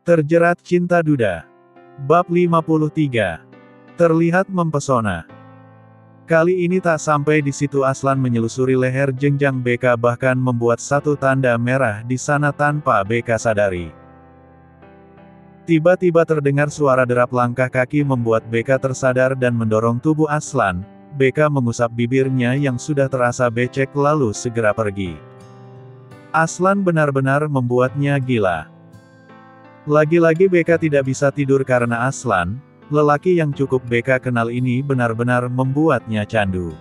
Terjerat cinta duda. Bab 53. Terlihat mempesona. Kali ini tak sampai di situ Aslan menyusuri leher Jengjang BK bahkan membuat satu tanda merah di sana tanpa BK sadari. Tiba-tiba terdengar suara derap langkah kaki membuat BK tersadar dan mendorong tubuh Aslan. BK mengusap bibirnya yang sudah terasa becek lalu segera pergi. Aslan benar-benar membuatnya gila. Lagi-lagi BK tidak bisa tidur karena Aslan, lelaki yang cukup BK kenal ini benar-benar membuatnya candu.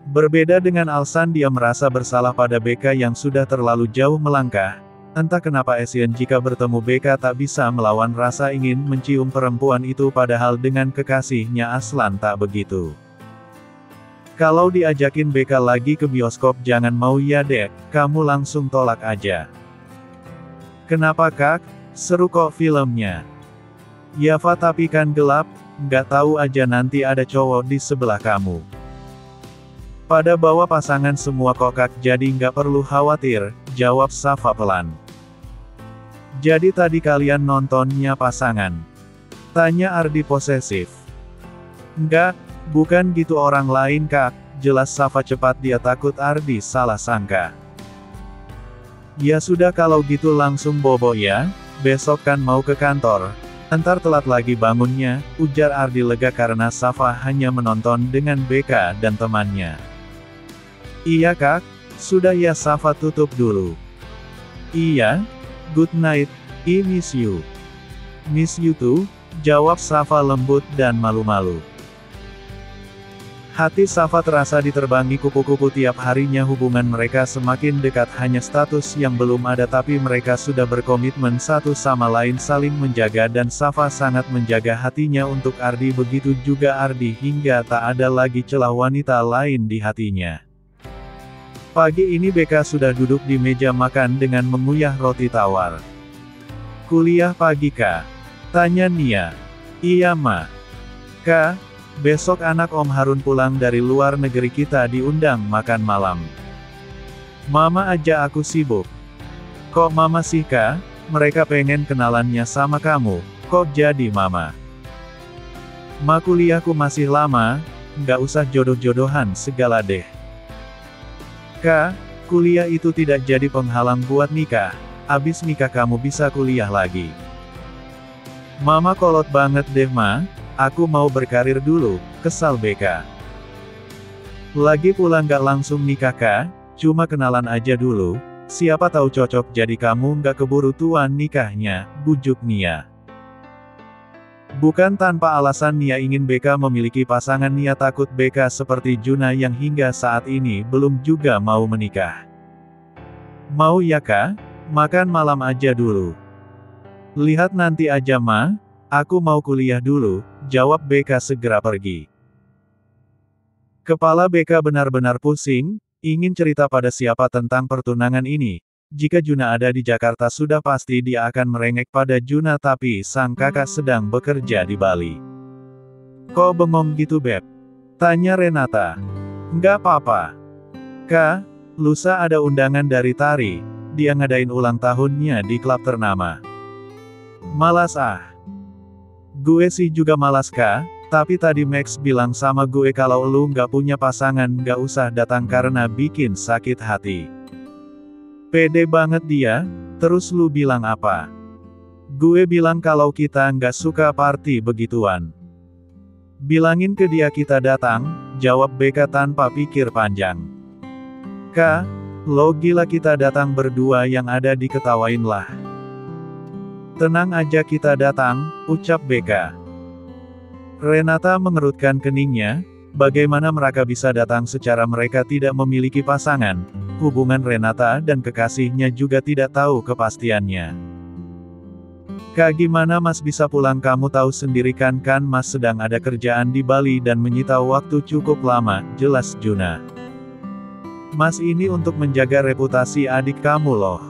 Berbeda dengan Alsan, dia merasa bersalah pada BK yang sudah terlalu jauh melangkah. Entah kenapa Asian jika bertemu BK tak bisa melawan rasa ingin mencium perempuan itu padahal dengan kekasihnya Aslan tak begitu. Kalau diajakin BK lagi ke bioskop jangan mau ya dek, kamu langsung tolak aja. Kenapa kak? Seru kok filmnya. Yafa tapi kan gelap, nggak tahu aja nanti ada cowok di sebelah kamu. Pada bawa pasangan semua kok kak jadi nggak perlu khawatir, jawab Safa pelan. Jadi tadi kalian nontonnya pasangan? Tanya Ardi posesif. Enggak, bukan gitu orang lain kak, jelas Safa cepat dia takut Ardi salah sangka. Ya sudah kalau gitu langsung bobo ya, besok kan mau ke kantor. Entar telat lagi bangunnya, ujar Ardi lega karena Safa hanya menonton dengan BK dan temannya. Iya kak, sudah ya Safa tutup dulu. Iya, good night, I miss you. Miss you too, jawab Safa lembut dan malu-malu. Hati Safa terasa diterbangi kupu-kupu tiap harinya hubungan mereka semakin dekat hanya status yang belum ada tapi mereka sudah berkomitmen satu sama lain saling menjaga dan Safa sangat menjaga hatinya untuk Ardi begitu juga Ardi hingga tak ada lagi celah wanita lain di hatinya. Pagi ini BK sudah duduk di meja makan dengan mengunyah roti tawar. Kuliah pagi kak? Tanya Nia. Iya ma. Kak, besok anak Om Harun pulang dari luar negeri kita diundang makan malam. Mama aja aku sibuk. Kok mama sih kak? Mereka pengen kenalannya sama kamu, kok jadi mama? Ma kuliahku masih lama, nggak usah jodoh-jodohan segala deh. Kak, kuliah itu tidak jadi penghalang buat nikah. Abis nikah kamu bisa kuliah lagi. Mama kolot banget deh ma. Aku mau berkarir dulu, kesal BK. Lagi pula nggak langsung nikah kak, cuma kenalan aja dulu, siapa tahu cocok jadi kamu nggak keburu tua nikahnya, bujuk Nia. Bukan tanpa alasan Nia ingin BK memiliki pasangan Nia takut BK seperti Juna yang hingga saat ini belum juga mau menikah. Mau ya kak? Makan malam aja dulu. Lihat nanti aja ma. Aku mau kuliah dulu, jawab BK segera pergi. Kepala BK benar-benar pusing, ingin cerita pada siapa tentang pertunangan ini. Jika Juna ada di Jakarta sudah pasti dia akan merengek pada Juna tapi sang kakak sedang bekerja di Bali. Kok bengong gitu beb? Tanya Renata. Nggak apa-apa. Kak, lusa ada undangan dari Tari, dia ngadain ulang tahunnya di klub ternama. Malas ah. Gue sih juga malas kak, tapi tadi Max bilang sama gue kalau lu nggak punya pasangan nggak usah datang karena bikin sakit hati. Pede banget dia, terus lu bilang apa? Gue bilang kalau kita nggak suka party begituan. Bilangin ke dia kita datang, jawab BK tanpa pikir panjang. Kak, lo gila kita datang berdua yang ada diketawain lah. Tenang aja kita datang, ucap BK. Renata mengerutkan keningnya, bagaimana mereka bisa datang secara mereka tidak memiliki pasangan, hubungan Renata dan kekasihnya juga tidak tahu kepastiannya. Kak gimana mas bisa pulang kamu tahu sendiri kan mas sedang ada kerjaan di Bali dan menyita waktu cukup lama, jelas Juna. Mas ini untuk menjaga reputasi adik kamu loh.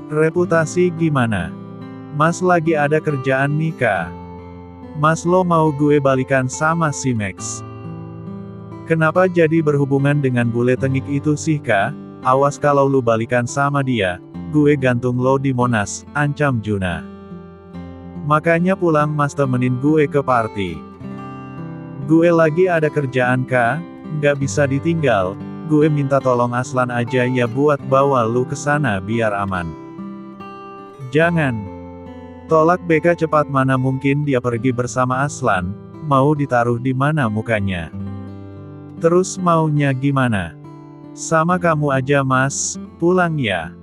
Reputasi gimana? Mas lagi ada kerjaan nih kak. Mas lo mau gue balikan sama si Max. Kenapa jadi berhubungan dengan bule tengik itu sih kak? Awas kalau lu balikan sama dia, gue gantung lo di Monas, ancam Juna. Makanya pulang mas temenin gue ke party. Gue lagi ada kerjaan kak, nggak bisa ditinggal, gue minta tolong Aslan aja ya buat bawa lu ke sana biar aman. Jangan. Tolak Beka cepat, mana mungkin dia pergi bersama Aslan, mau ditaruh di mana mukanya. Terus maunya gimana? Sama kamu aja mas, pulang ya.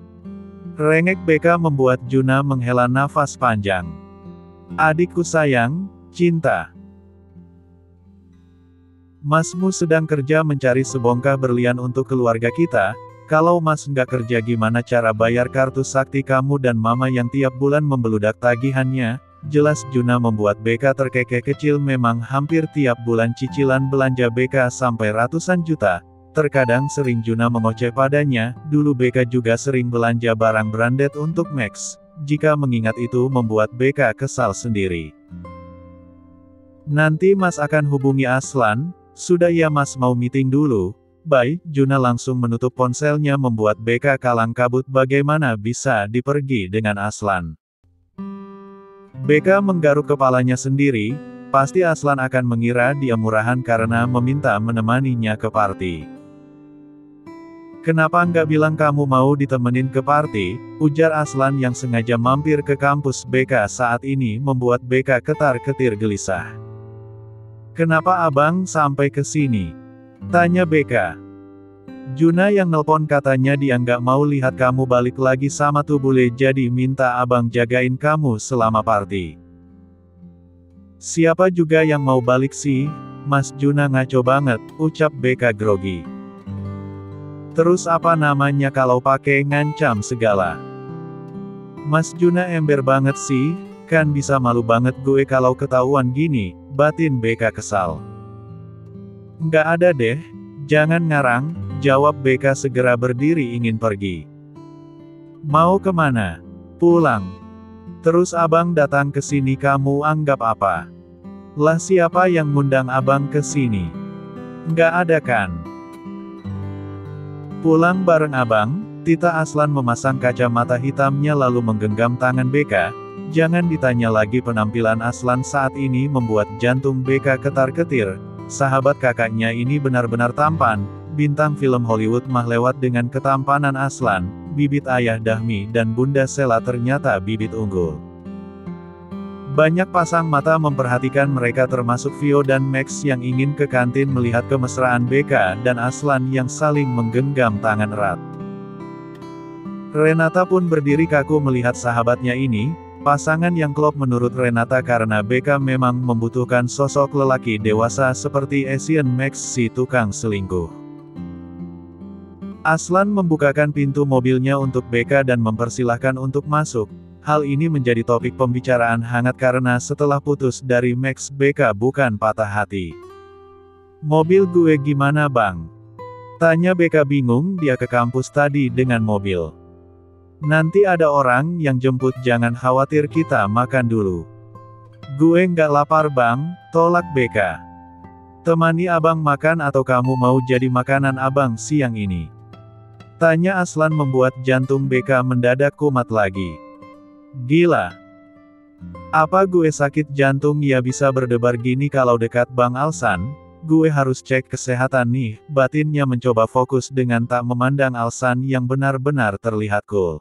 Rengek Beka membuat Juna menghela nafas panjang. Adikku sayang, cinta. Masmu sedang kerja mencari sebongkah berlian untuk keluarga kita. Kalau mas nggak kerja gimana cara bayar kartu sakti kamu dan mama yang tiap bulan membeludak tagihannya? Jelas Juna membuat Beka terkekeh kecil, memang hampir tiap bulan cicilan belanja Beka sampai ratusan juta. Terkadang sering Juna mengoceh padanya, dulu Beka juga sering belanja barang branded untuk Max. Jika mengingat itu membuat Beka kesal sendiri. Nanti mas akan hubungi Aslan, sudah ya mas mau meeting dulu. Bye, Juna langsung menutup ponselnya membuat Beka kalang kabut, bagaimana bisa dipergi dengan Aslan. Beka menggaruk kepalanya sendiri, pasti Aslan akan mengira dia murahan karena meminta menemaninya ke party. Kenapa nggak bilang kamu mau ditemenin ke party, ujar Aslan yang sengaja mampir ke kampus Beka saat ini membuat Beka ketar-ketir gelisah. Kenapa abang sampai ke sini? Tanya Beka. Juna yang nelpon katanya dia nggak mau lihat kamu balik lagi sama tuh bule, jadi minta abang jagain kamu selama party. Siapa juga yang mau balik sih, Mas Juna ngaco banget, ucap Beka grogi. Terus apa namanya kalau pakai ngancam segala? Mas Juna ember banget sih, kan bisa malu banget gue kalau ketahuan gini, batin Beka kesal. Nggak ada deh, jangan ngarang, jawab Beka segera berdiri ingin pergi. Mau kemana? Pulang. Terus abang datang ke sini kamu anggap apa? Lah siapa yang ngundang abang ke sini? Nggak ada kan? Pulang bareng abang, Tita Aslan memasang kacamata hitamnya lalu menggenggam tangan Beka. Jangan ditanya lagi, penampilan Aslan saat ini membuat jantung Beka ketar-ketir. Sahabat kakaknya ini benar-benar tampan, bintang film Hollywood mah lewat dengan ketampanan Aslan, bibit ayah Dahmi dan Bunda Sela ternyata bibit unggul. Banyak pasang mata memperhatikan mereka termasuk Vio dan Max yang ingin ke kantin melihat kemesraan Beka dan Aslan yang saling menggenggam tangan erat. Renata pun berdiri kaku melihat sahabatnya ini, pasangan yang klop menurut Renata karena Beka memang membutuhkan sosok lelaki dewasa seperti Asian Max si tukang selingkuh. Aslan membukakan pintu mobilnya untuk Beka dan mempersilahkan untuk masuk. Hal ini menjadi topik pembicaraan hangat karena setelah putus dari Max, Beka bukan patah hati. Mobil gue gimana bang? Tanya Beka bingung, dia ke kampus tadi dengan mobil. Nanti ada orang yang jemput, jangan khawatir kita makan dulu. Gue nggak lapar bang, tolak Beka. Temani abang makan atau kamu mau jadi makanan abang siang ini? Tanya Aslan membuat jantung Beka mendadak kumat lagi. Gila. Apa gue sakit jantung ya bisa berdebar gini kalau dekat Bang Alsan? Gue harus cek kesehatan nih, batinnya mencoba fokus dengan tak memandang Alsan yang benar-benar terlihat cool.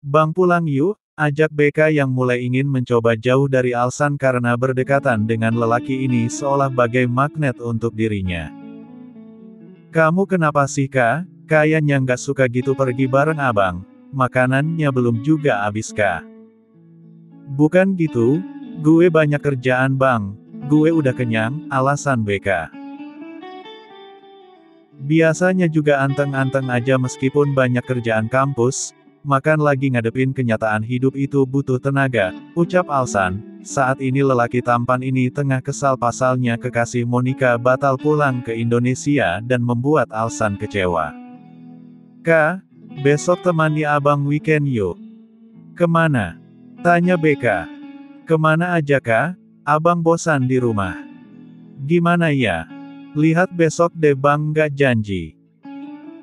Bang pulang yuk, ajak Beka yang mulai ingin mencoba jauh dari Alsan karena berdekatan dengan lelaki ini seolah bagai magnet untuk dirinya. Kamu kenapa sih kak? Kayaknya nggak suka gitu pergi bareng abang. Makanannya belum juga habis kah? Bukan gitu, gue banyak kerjaan bang, gue udah kenyang, alasan Beka. Biasanya juga anteng-anteng aja meskipun banyak kerjaan kampus, makan lagi ngadepin kenyataan hidup itu butuh tenaga, ucap Alsan. Saat ini lelaki tampan ini tengah kesal pasalnya kekasih Monica batal pulang ke Indonesia dan membuat Alsan kecewa. Kak, besok temani abang weekend yuk. Kemana? Tanya Beka. Kemana aja kak? Abang bosan di rumah. Gimana ya? Lihat besok deh bang, gak janji.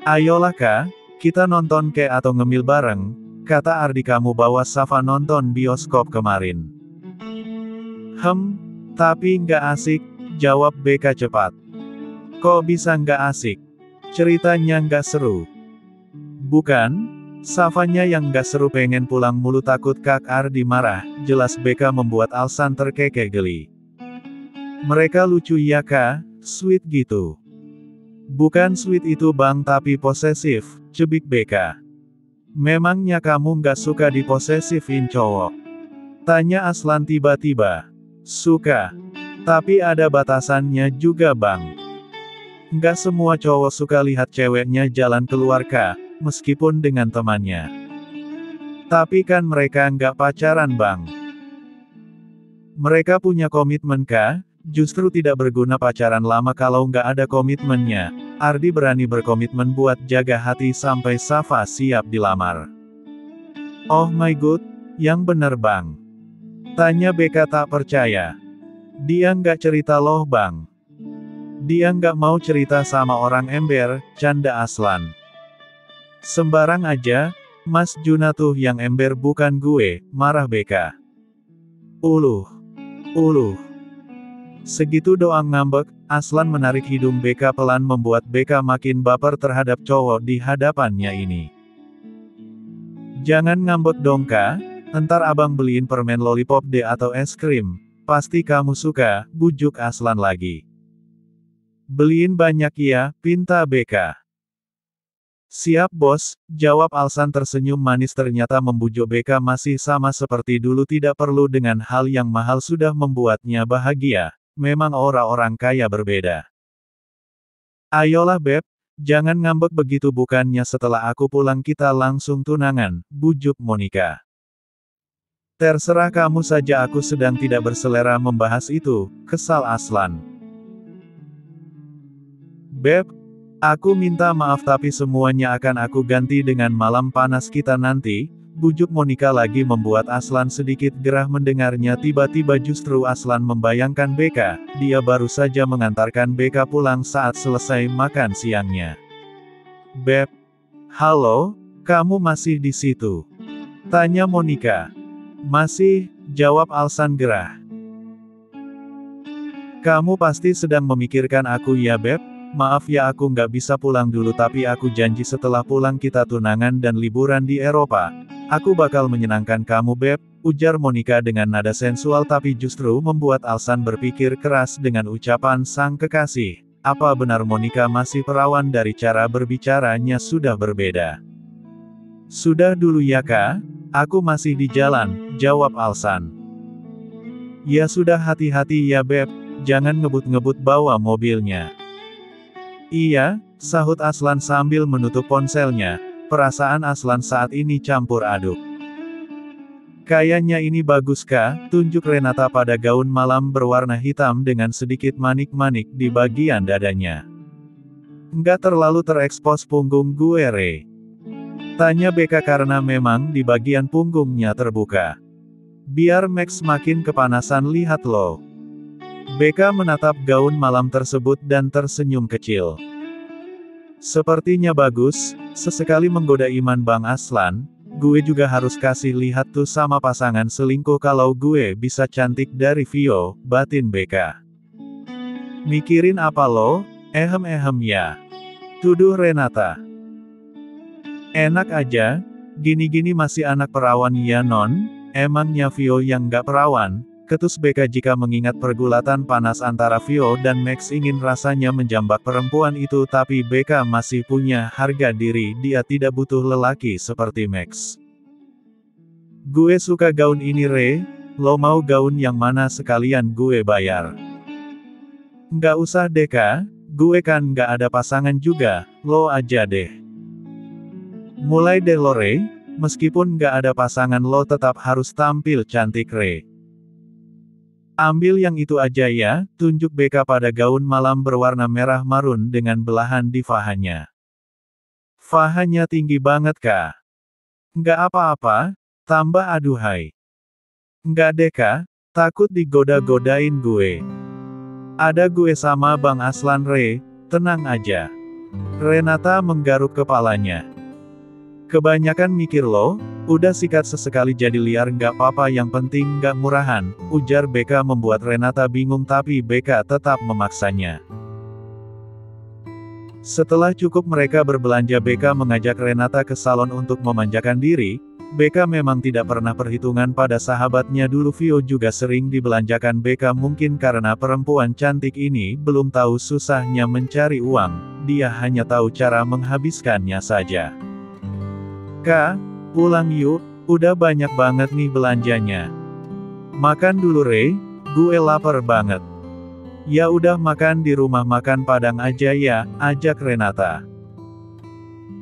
Ayolah kak, Kita nonton ke atau ngemil bareng, kata Ardi. Kamu bawa Safa nonton bioskop kemarin. Tapi nggak asik, jawab Beka cepat. Kok bisa nggak asik? Ceritanya nggak seru. Bukan? Safanya yang nggak seru pengen pulang mulu takut Kak Ardi marah, jelas Beka membuat Alsan terkekeh geli. Mereka lucu ya Kak, sweet gitu. Bukan sweet itu bang tapi posesif, cebik Beka. Memangnya kamu nggak suka diposesifin cowok? Tanya Aslan tiba-tiba. Suka. Tapi ada batasannya juga bang. Nggak semua cowok suka lihat ceweknya jalan keluar Kak, meskipun dengan temannya. Tapi kan mereka nggak pacaran bang. Mereka punya komitmen Kak, justru tidak berguna pacaran lama kalau nggak ada komitmennya. Ardi berani berkomitmen buat jaga hati sampai Safa siap dilamar. Oh my god, yang bener bang. Tanya Beka tak percaya. Dia nggak cerita loh bang. Dia nggak mau cerita sama orang ember, canda Aslan. Sembarang aja, Mas Juna tuh yang ember bukan gue, marah Beka. Uluh. Segitu doang ngambek, Aslan menarik hidung Beka pelan membuat Beka makin baper terhadap cowok di hadapannya ini. Jangan ngambek dong Kak, entar abang beliin permen lollipop deh atau es krim. Pasti kamu suka, bujuk Aslan lagi. Beliin banyak ya, pinta Beka. Siap bos, jawab Alsan tersenyum manis. Ternyata membujuk Beka masih sama seperti dulu, tidak perlu dengan hal yang mahal sudah membuatnya bahagia. Memang aura orang kaya berbeda. Ayolah Beb, jangan ngambek begitu, bukannya setelah aku pulang kita langsung tunangan, bujuk Monica. Terserah kamu saja, aku sedang tidak berselera membahas itu, kesal Aslan. Beb, aku minta maaf tapi semuanya akan aku ganti dengan malam panas kita nanti, bujuk Monica lagi membuat Aslan sedikit gerah mendengarnya. Tiba-tiba justru Aslan membayangkan Beka, dia baru saja mengantarkan Beka pulang saat selesai makan siangnya. Beb, halo, kamu masih di situ? Tanya Monica. Masih, jawab Alsan gerah. Kamu pasti sedang memikirkan aku ya Beb? Maaf ya aku nggak bisa pulang dulu tapi aku janji setelah pulang kita tunangan dan liburan di Eropa. Aku bakal menyenangkan kamu Beb, ujar Monica dengan nada sensual tapi justru membuat Alsan berpikir keras dengan ucapan sang kekasih. Apa benar Monica masih perawan? Dari cara berbicaranya sudah berbeda. Sudah dulu ya Kak, aku masih di jalan, jawab Alsan. Ya sudah, hati-hati ya Beb, jangan ngebut-ngebut bawa mobilnya. Iya, sahut Aslan sambil menutup ponselnya. Perasaan Aslan saat ini campur aduk. Kayaknya ini bagus Kak, tunjuk Renata pada gaun malam berwarna hitam dengan sedikit manik-manik di bagian dadanya. Nggak terlalu terekspos punggung gue Re? Tanya Beka karena memang di bagian punggungnya terbuka. Biar Max makin kepanasan lihat lo. Beka menatap gaun malam tersebut dan tersenyum kecil. Sepertinya bagus, sesekali menggoda iman Bang Aslan, gue juga harus kasih lihat tuh sama pasangan selingkuh kalau gue bisa cantik dari Vio, batin Beka. Mikirin apa lo? Ehem ya. Tuduh Renata. Enak aja, gini-gini masih anak perawan ya non? Emangnya Vio yang nggak perawan? Ketus Beka jika mengingat pergulatan panas antara Vio dan Max. Ingin rasanya menjambak perempuan itu tapi Beka masih punya harga diri, dia tidak butuh lelaki seperti Max. Gue suka gaun ini Re, lo mau gaun yang mana sekalian gue bayar? Nggak usah deh Kak, gue kan nggak ada pasangan juga, lo aja deh. Mulai deh lo Re, meskipun nggak ada pasangan lo tetap harus tampil cantik Re. Ambil yang itu aja ya, tunjuk Beka pada gaun malam berwarna merah marun dengan belahan di fahanya. Fahanya tinggi banget Kak. Nggak apa-apa, tambah aduhai. Nggak deh Kak, takut digoda-godain gue. Ada gue sama Bang Aslan Re, tenang aja. Renata menggaruk kepalanya. Kebanyakan mikir lo, udah sikat sesekali jadi liar nggak apa-apa yang penting nggak murahan, ujar BK membuat Renata bingung tapi BK tetap memaksanya. Setelah cukup mereka berbelanja BK mengajak Renata ke salon untuk memanjakan diri, BK memang tidak pernah perhitungan pada sahabatnya dulu Vio juga sering dibelanjakan BK mungkin karena perempuan cantik ini belum tahu susahnya mencari uang, dia hanya tahu cara menghabiskannya saja. Kak, pulang yuk, udah banyak banget nih belanjanya. Makan dulu Re, gue lapar banget. Ya udah makan di rumah makan Padang aja ya, ajak Renata.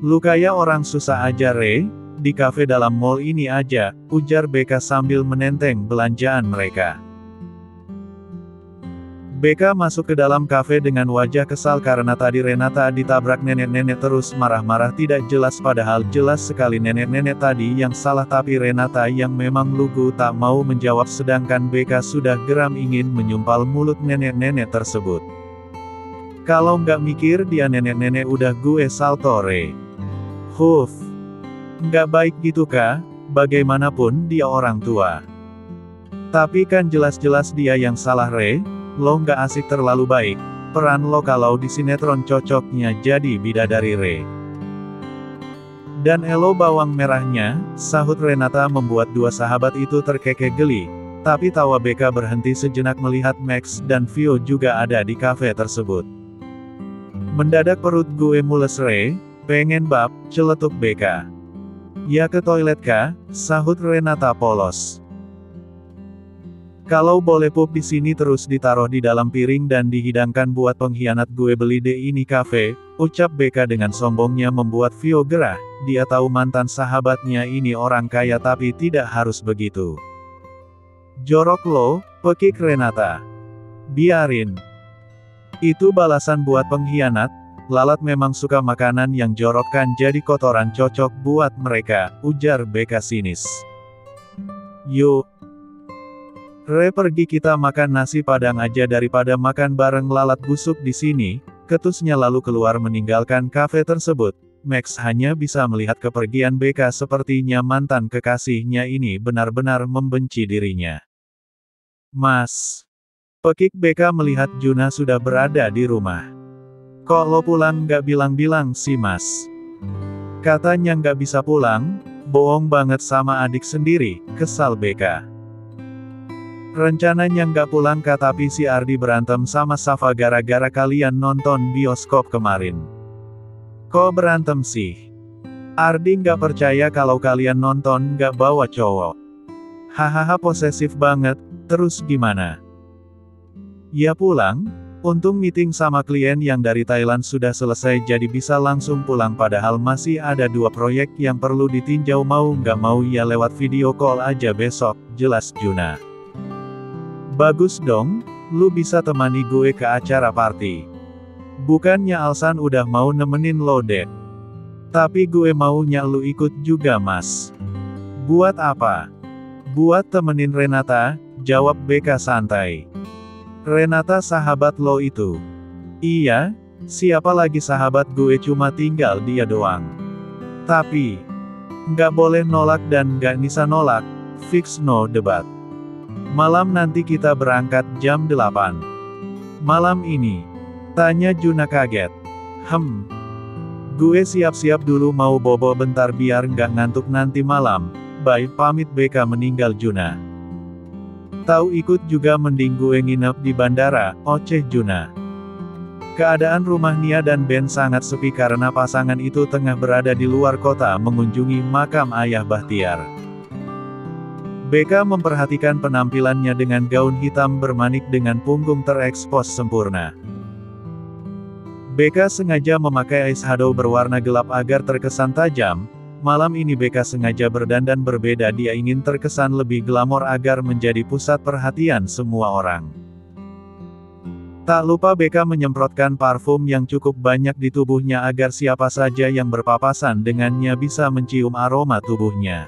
Lu kayak orang susah aja Re, di kafe dalam mall ini aja, ujar BK sambil menenteng belanjaan mereka. BK masuk ke dalam kafe dengan wajah kesal karena tadi Renata ditabrak nenek-nenek terus marah-marah tidak jelas padahal jelas sekali nenek-nenek tadi yang salah tapi Renata yang memang lugu tak mau menjawab sedangkan BK sudah geram ingin menyumpal mulut nenek-nenek tersebut. Kalau nggak mikir dia nenek-nenek udah gue salto Re. Huf. Nggak baik gitu kak, bagaimanapun dia orang tua. Tapi kan jelas-jelas dia yang salah Re. Lo nggak asik terlalu baik, peran lo kalau di sinetron cocoknya jadi bidadari Re. Dan elo bawang merahnya, sahut Renata membuat dua sahabat itu terkekeh geli, tapi tawa BK berhenti sejenak melihat Max dan Vio juga ada di kafe tersebut. Mendadak perut gue mules Re, pengen bab, celetuk BK. Ya ke toilet kah, sahut Renata polos. Kalau boleh pup di sini terus ditaruh di dalam piring dan dihidangkan buat pengkhianat gue beli deh ini kafe, ucap BK dengan sombongnya membuat Vio gerah, dia tahu mantan sahabatnya ini orang kaya tapi tidak harus begitu. Jorok lo, pekik Renata. Biarin. Itu balasan buat pengkhianat, lalat memang suka makanan yang jorok kan jadi kotoran cocok buat mereka, ujar BK sinis. Yuk. Re pergi kita makan nasi Padang aja daripada makan bareng lalat busuk di sini, ketusnya lalu keluar meninggalkan kafe tersebut. Max hanya bisa melihat kepergian BK sepertinya mantan kekasihnya ini benar-benar membenci dirinya. Mas. Pekik BK melihat Juna sudah berada di rumah. Kok lo pulang nggak bilang-bilang sih mas? Katanya nggak bisa pulang, bohong banget sama adik sendiri, kesal BK. Rencananya nggak pulang kak tapi si Ardi berantem sama Safa gara-gara kalian nonton bioskop kemarin. Kok berantem sih? Ardi nggak percaya kalau kalian nonton nggak bawa cowok. Hahaha posesif banget, terus gimana? Ya pulang, untung meeting sama klien yang dari Thailand sudah selesai jadi bisa langsung pulang padahal masih ada 2 proyek yang perlu ditinjau mau nggak mau ya lewat video call aja besok, jelas Juna. Bagus dong, lu bisa temani gue ke acara party. Bukannya Alsan udah mau nemenin lo deh. Tapi gue maunya lu ikut juga mas. Buat apa? Buat temenin Renata, jawab BK santai. Renata sahabat lo itu. Iya, siapa lagi sahabat gue cuma tinggal dia doang. Tapi, nggak boleh nolak dan nggak bisa nolak, fix no debat. Malam nanti kita berangkat jam 8. Malam ini? Tanya Juna kaget. Gue siap-siap dulu mau bobo bentar biar nggak ngantuk nanti malam. Bye pamit BK meninggal Juna. Tahu ikut juga mending gue nginep di bandara, oceh Juna. Keadaan rumah Nia dan Ben sangat sepi karena pasangan itu tengah berada di luar kota mengunjungi makam ayah Bahtiar. BK memperhatikan penampilannya dengan gaun hitam bermanik dengan punggung terekspos sempurna. BK sengaja memakai eyeshadow berwarna gelap agar terkesan tajam. Malam ini BK sengaja berdandan berbeda dia ingin terkesan lebih glamor agar menjadi pusat perhatian semua orang. Tak lupa BK menyemprotkan parfum yang cukup banyak di tubuhnya agar siapa saja yang berpapasan dengannya bisa mencium aroma tubuhnya.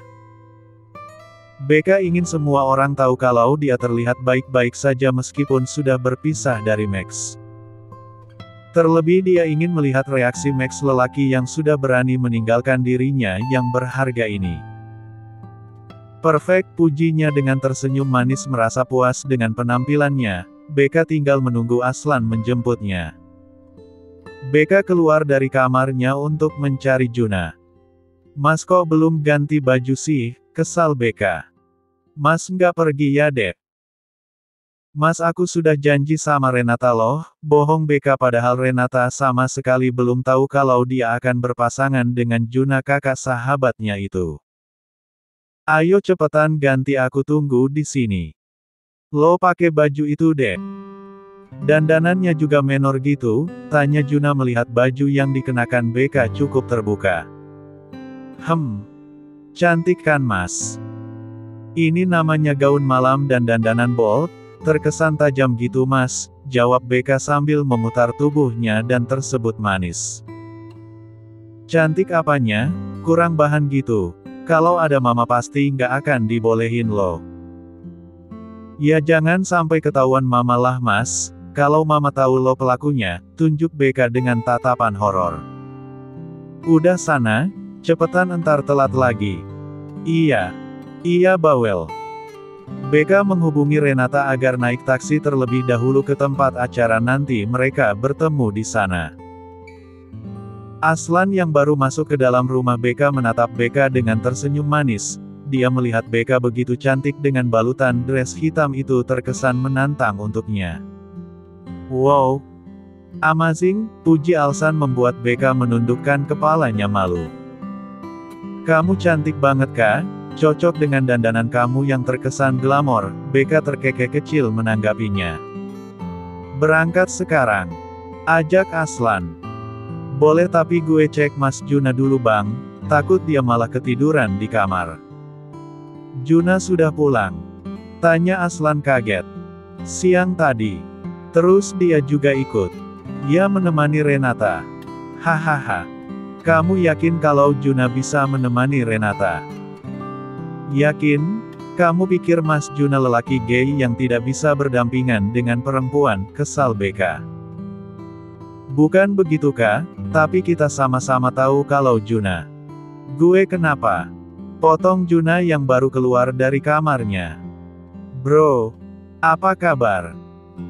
BK ingin semua orang tahu kalau dia terlihat baik-baik saja meskipun sudah berpisah dari Max. Terlebih dia ingin melihat reaksi Max lelaki yang sudah berani meninggalkan dirinya yang berharga ini. Perfect, pujinya dengan tersenyum manis merasa puas dengan penampilannya. Beka tinggal menunggu Aslan menjemputnya. Beka keluar dari kamarnya untuk mencari Juna. Mas kok belum ganti baju sih, kesal Beka. Mas nggak pergi ya dek? Mas aku sudah janji sama Renata loh, bohong Beka padahal Renata sama sekali belum tahu kalau dia akan berpasangan dengan Juna kakak sahabatnya itu. Ayo cepetan ganti aku tunggu di sini. Lo pakai baju itu deh. Dandanannya juga menor gitu, tanya Juna melihat baju yang dikenakan Beka cukup terbuka. Cantik kan mas? Ini namanya gaun malam dan dandanan bold, terkesan tajam gitu mas, jawab Beka sambil memutar tubuhnya dan tersebut manis. Cantik apanya? Kurang bahan gitu. Kalau ada mama pasti nggak akan dibolehin loh. Ya jangan sampai ketahuan mama lah mas, kalau mama tahu lo pelakunya, tunjuk Beka dengan tatapan horor. Udah sana, cepetan entar telat lagi. Iya bawel. Beka menghubungi Renata agar naik taksi terlebih dahulu ke tempat acara nanti mereka bertemu di sana. Aslan yang baru masuk ke dalam rumah Beka menatap Beka dengan tersenyum manis. Dia melihat Beka begitu cantik dengan balutan dress hitam itu terkesan menantang untuknya. Wow, amazing, puji Alsan membuat Beka menundukkan kepalanya malu. Kamu cantik banget kak, cocok dengan dandanan kamu yang terkesan glamor, Beka terkekeh kecil menanggapinya. Berangkat sekarang. Ajak Aslan. Boleh tapi gue cek Mas Juna dulu bang, takut dia malah ketiduran di kamar. Juna sudah pulang? Tanya Aslan kaget. Siang tadi. Terus dia juga ikut. Dia menemani Renata. Hahaha. Kamu yakin kalau Juna bisa menemani Renata? Yakin? Kamu pikir Mas Juna lelaki gay yang tidak bisa berdampingan dengan perempuan, kesal Beka. Bukan begitu kak, tapi kita sama-sama tahu kalau Juna. Gue kenapa? Potong Juna yang baru keluar dari kamarnya. Bro, apa kabar?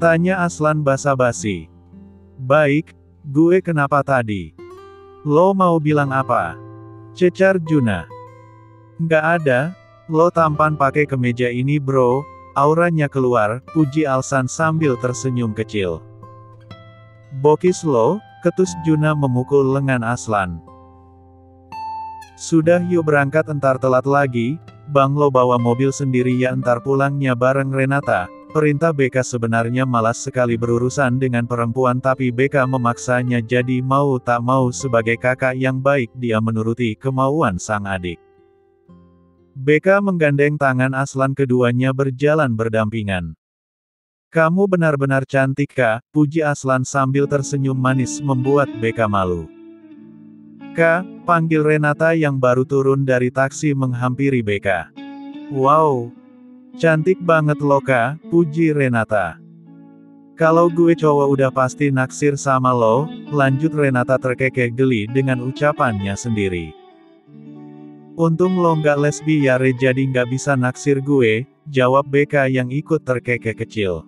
Tanya Aslan basa-basi. Baik, gue kenapa tadi? Lo mau bilang apa? Cecar Juna. Nggak ada, lo tampan pakai kemeja ini bro, auranya keluar, puji Alsan sambil tersenyum kecil. Bokis lo, ketus Juna memukul lengan Aslan. Sudah yuk berangkat entar telat lagi, bang lo bawa mobil sendiri ya entar pulangnya bareng Renata. Perintah Beka sebenarnya malas sekali berurusan dengan perempuan tapi Beka memaksanya jadi mau tak mau sebagai kakak yang baik dia menuruti kemauan sang adik. Beka menggandeng tangan Aslan keduanya berjalan berdampingan. Kamu benar-benar cantik kak, puji Aslan sambil tersenyum manis membuat Beka malu. Kak, panggil Renata yang baru turun dari taksi menghampiri Beka. Wow, cantik banget lo kak, puji Renata. Kalau gue cowok udah pasti naksir sama lo, lanjut Renata terkekeh geli dengan ucapannya sendiri. Untung lo nggak lesbi ya re jadi nggak bisa naksir gue, jawab Beka yang ikut terkekeh kecil.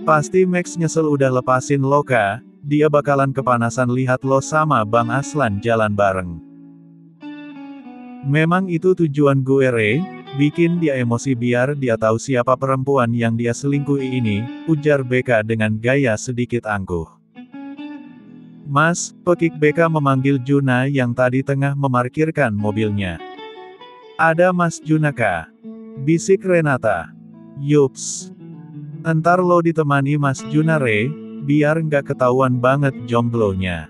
Pasti Max nyesel udah lepasin lo kak, dia bakalan kepanasan lihat lo sama Bang Aslan jalan bareng. Memang itu tujuan gue re, bikin dia emosi biar dia tahu siapa perempuan yang dia selingkuhi ini, ujar Beka dengan gaya sedikit angkuh. Mas, pekik Beka memanggil Juna yang tadi tengah memarkirkan mobilnya. Ada Mas Juna kak? Bisik Renata. Yups. Entar lo ditemani Mas Juna re, biar nggak ketahuan banget jomblonya.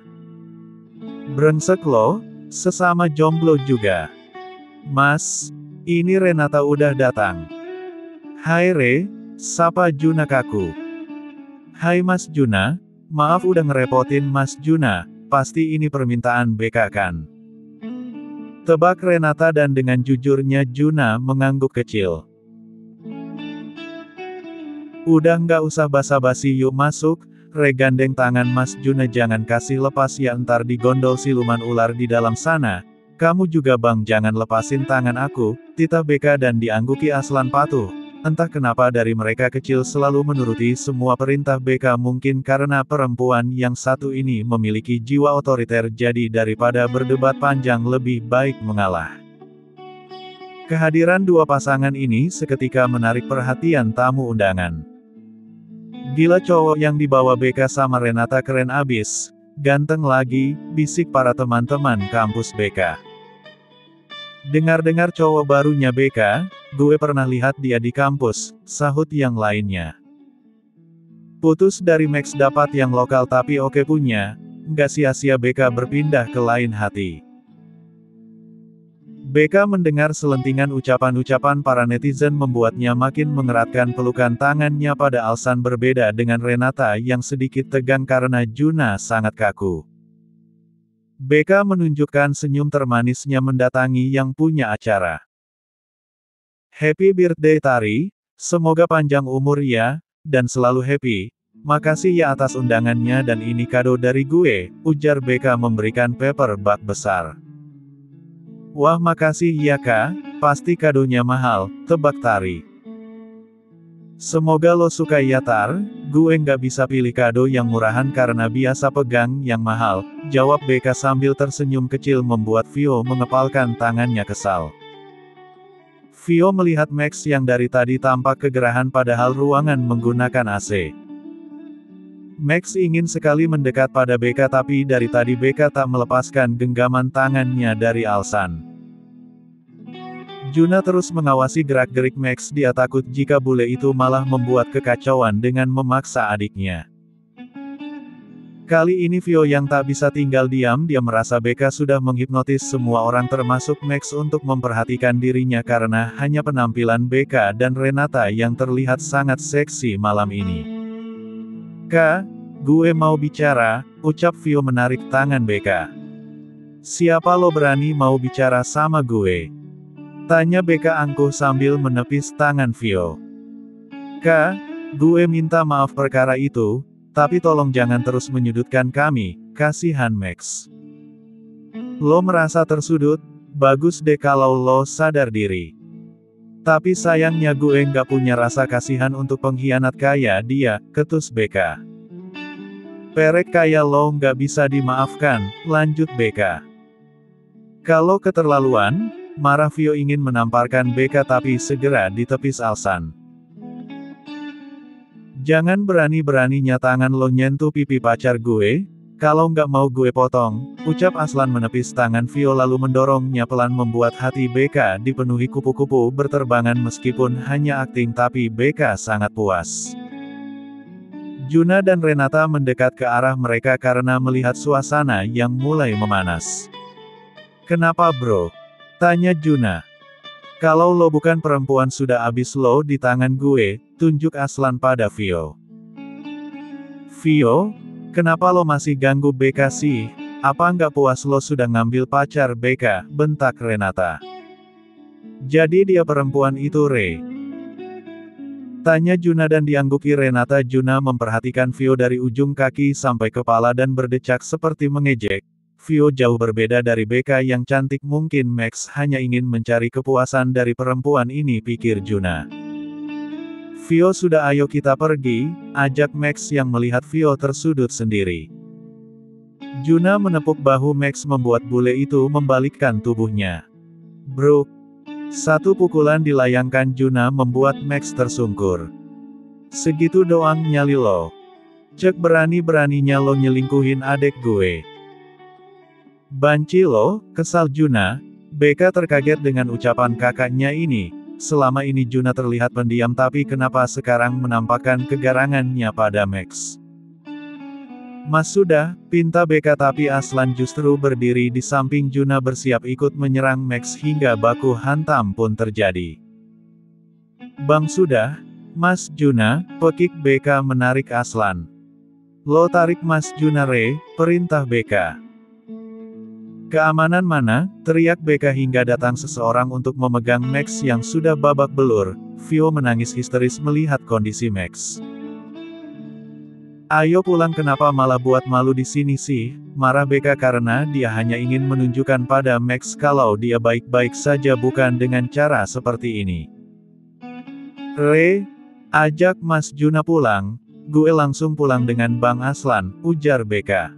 Brengsek lo, sesama jomblo juga. Mas, ini Renata udah datang. Hai re, sapa Juna kaku. Hai Mas Juna, maaf udah ngerepotin Mas Juna, pasti ini permintaan Beka kan? Tebak Renata dan dengan jujurnya Juna mengangguk kecil. Udah nggak usah basa-basi yuk masuk, Re gandeng tangan Mas Juna, jangan kasih lepas ya, entar digondol siluman ular di dalam sana. Kamu juga bang, jangan lepasin tangan aku, titah Beka dan diangguki Aslan patuh. Entah kenapa dari mereka kecil selalu menuruti semua perintah Beka, mungkin karena perempuan yang satu ini memiliki jiwa otoriter, jadi daripada berdebat panjang lebih baik mengalah. Kehadiran dua pasangan ini seketika menarik perhatian tamu undangan. Gila, cowok yang dibawa Beka sama Renata keren abis, ganteng lagi, bisik para teman-teman kampus Beka. Dengar-dengar cowok barunya Beka, gue pernah lihat dia di kampus, sahut yang lainnya. Putus dari Max dapat yang lokal tapi oke punya, nggak sia-sia Beka berpindah ke lain hati. Beka mendengar selentingan ucapan-ucapan para netizen membuatnya makin mengeratkan pelukan tangannya pada Alsan, berbeda dengan Renata yang sedikit tegang karena Juna sangat kaku. Beka menunjukkan senyum termanisnya mendatangi yang punya acara. Happy birthday Tari, semoga panjang umur ya, dan selalu happy. Makasih ya atas undangannya dan ini kado dari gue, ujar Beka memberikan paper bag besar. Wah makasih ya kak, pasti kadonya mahal, tebak Tari. Semoga lo suka ya Tar, gue nggak bisa pilih kado yang murahan karena biasa pegang yang mahal, jawab Beka sambil tersenyum kecil membuat Vio mengepalkan tangannya kesal. Vio melihat Max yang dari tadi tampak kegerahan padahal ruangan menggunakan AC. Max ingin sekali mendekat pada Beka tapi dari tadi Beka tak melepaskan genggaman tangannya dari Alsan. Juna terus mengawasi gerak-gerik Max, dia takut jika bule itu malah membuat kekacauan dengan memaksa adiknya. Kali ini Vio yang tak bisa tinggal diam, dia merasa Beka sudah menghipnotis semua orang termasuk Max untuk memperhatikan dirinya karena hanya penampilan Beka dan Renata yang terlihat sangat seksi malam ini. Kak, gue mau bicara, ucap Vio menarik tangan Beka. Siapa lo berani mau bicara sama gue? Tanya Beka angkuh sambil menepis tangan Vio. Kak, gue minta maaf perkara itu, tapi tolong jangan terus menyudutkan kami, kasihan Max. Lo merasa tersudut? Bagus deh kalau lo sadar diri. Tapi sayangnya gue nggak punya rasa kasihan untuk pengkhianat kayak dia, ketus Beka. Perek kayak lo nggak bisa dimaafkan, lanjut Beka. Kalau keterlaluan, marah Vio ingin menamparkan Beka tapi segera ditepis Alsan. Jangan berani-beraninya tangan lo nyentuh pipi pacar gue, kalau nggak mau gue potong, ucap Aslan menepis tangan Vio lalu mendorongnya pelan membuat hati Beka dipenuhi kupu-kupu berterbangan meskipun hanya akting tapi Beka sangat puas. Juna dan Renata mendekat ke arah mereka karena melihat suasana yang mulai memanas. Kenapa bro? Tanya Juna. Kalau lo bukan perempuan sudah abis lo di tangan gue, tunjuk Aslan pada Vio. Vio, kenapa lo masih ganggu Beka sih? Apa nggak puas lo sudah ngambil pacar Beka, bentak Renata. Jadi dia perempuan itu Re? Tanya Juna dan diangguki Renata. Juna memperhatikan Vio dari ujung kaki sampai kepala dan berdecak seperti mengejek. Vio jauh berbeda dari Beka yang cantik, mungkin Max hanya ingin mencari kepuasan dari perempuan ini, pikir Juna. Vio sudah, ayo kita pergi, ajak Max yang melihat Vio tersudut sendiri. Juna menepuk bahu Max membuat bule itu membalikkan tubuhnya. Bro. Satu pukulan dilayangkan Juna membuat Max tersungkur. Segitu doang nyali lo. Cek berani-beraninya lo nyelingkuhin adek gue. Banci lo, kesal Juna. Beka terkaget dengan ucapan kakaknya ini. Selama ini Juna terlihat pendiam tapi kenapa sekarang menampakkan kegarangannya pada Max. Mas sudah, pinta Beka tapi Aslan justru berdiri di samping Juna bersiap ikut menyerang Max hingga baku hantam pun terjadi. Bang sudah, Mas Juna, pekik Beka menarik Aslan. Lo tarik Mas Juna Re, perintah Beka. Keamanan mana? Teriak Beka hingga datang seseorang untuk memegang Max yang sudah babak belur. Vio menangis histeris melihat kondisi Max. Ayo pulang, kenapa malah buat malu di sini sih? Marah Beka karena dia hanya ingin menunjukkan pada Max kalau dia baik-baik saja, bukan dengan cara seperti ini. Re, ajak Mas Juna pulang. Gue langsung pulang dengan Bang Aslan, ujar Beka.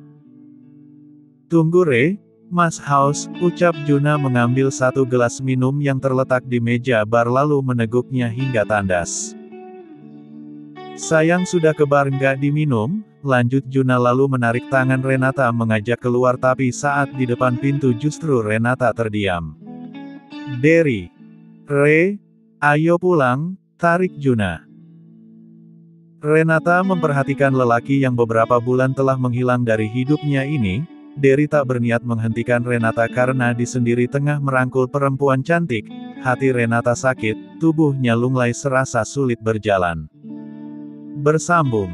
Tunggu Re, Mas Haus, ucap Juna mengambil satu gelas minum yang terletak di meja bar lalu meneguknya hingga tandas. Sayang sudah ke bar nggak diminum, lanjut Juna lalu menarik tangan Renata mengajak keluar, tapi saat di depan pintu justru Renata terdiam. Derry. Re, ayo pulang, tarik Juna. Renata memperhatikan lelaki yang beberapa bulan telah menghilang dari hidupnya ini. Derry tak berniat menghentikan Renata karena di sendiri tengah merangkul perempuan cantik. Hati Renata sakit, tubuhnya lunglai serasa sulit berjalan. Bersambung.